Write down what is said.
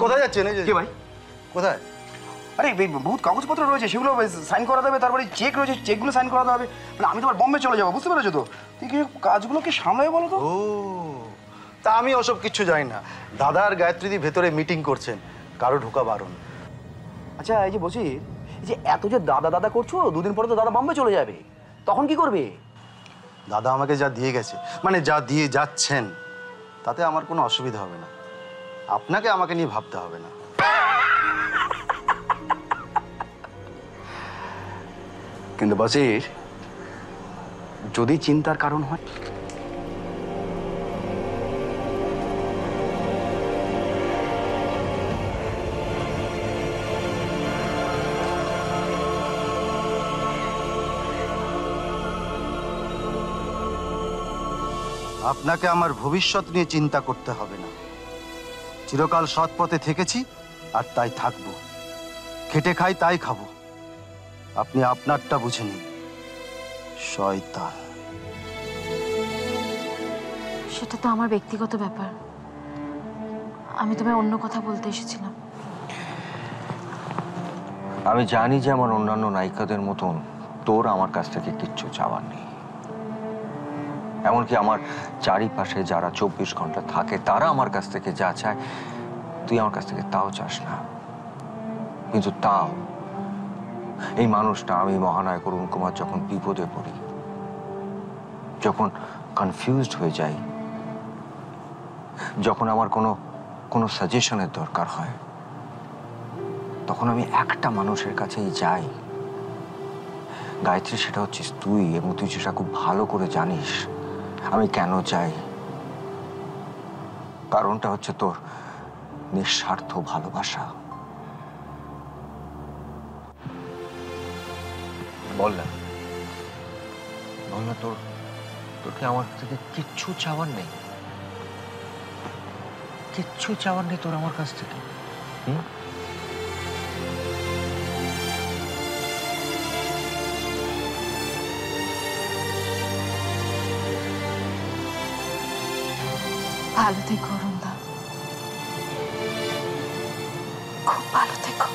কোথায় যাচ্ছেন? এই যে ভাই কোথায়? আরে বহুত কাগজপত্র রয়েছে, সেগুলো সাইন করা দেবে, তারপরে চেক রয়েছে, চেকগুলো সাইন করাতে হবে। মানে আমি তোমার বম্বে চলে যাবো, বুঝতে পেরেছো তো? তুই কি কাজগুলো কি সামলাবে বলো তো? ও তা আমি ওসব কিচ্ছু জানি না। দাদা আর গায়ত্রীদি ভেতরে মিটিং করছেন, কারো ঢোকা বারণ। আচ্ছা এই যে বলছি, এই যে এত যে দাদা দাদা করছো, দুদিন পরে তো দাদা বম্বে চলে যাবে, তখন কি করবে? দাদা আমাকে যা দিয়ে গেছে, মানে যা দিয়ে যাচ্ছেন, তাতে আমার কোনো অসুবিধা হবে না। আপনাকে আমাকে নিয়ে ভাবতে হবে না। কিন্তু বসির যদি চিন্তার কারণ হয়, আপনাকে আমার ভবিষ্যৎ নিয়ে চিন্তা করতে হবে না। চিরকাল সৎ পথে থেকেছি আর তাই থাকবো। খেটে খাই তাই খাবো। আপনি আপনারটা বুঝে নিন, শয়তান। সেটা তো আমার ব্যক্তিগত ব্যাপার, আমি তোমায় অন্য কথা বলতে এসেছিলাম। আমি জানি যে আমার অন্যান্য নায়িকাদের মতন তোর আমার কাছ থেকে কিচ্ছু চাওয়ার নেই। এমনকি আমার চারিপাশে যারা 24 ঘন্টা থাকে তারা আমার কাছ থেকে যা চায় তুই আমার কাছ থেকে তাও চাস না। কিন্তু তাও এই মানুষটা, আমি মহানায়ক অরুণ কুমার, যখন বিপদে পড়ি, যখন কনফিউজড হয়ে যাই, যখন আমার কোনো সাজেশনের দরকার হয়, তখন আমি একটা মানুষের কাছেই যাই। গায়ত্রী, সেটা হচ্ছিস তুই, এবং তুই সেটা খুব ভালো করে জানিস। আমি কেন চাই? কারণটা হচ্ছে তোর নিঃস্বার্থ ভালোবাসা। বল না, বল না, তোর কি আমার থেকে কিচ্ছু চাওয়ার নেই? কিচ্ছু চাওয়ার নেই তোর আমার কাছ থেকে? ভালো থেকো অরুণদা, খুব ভালো থেকো।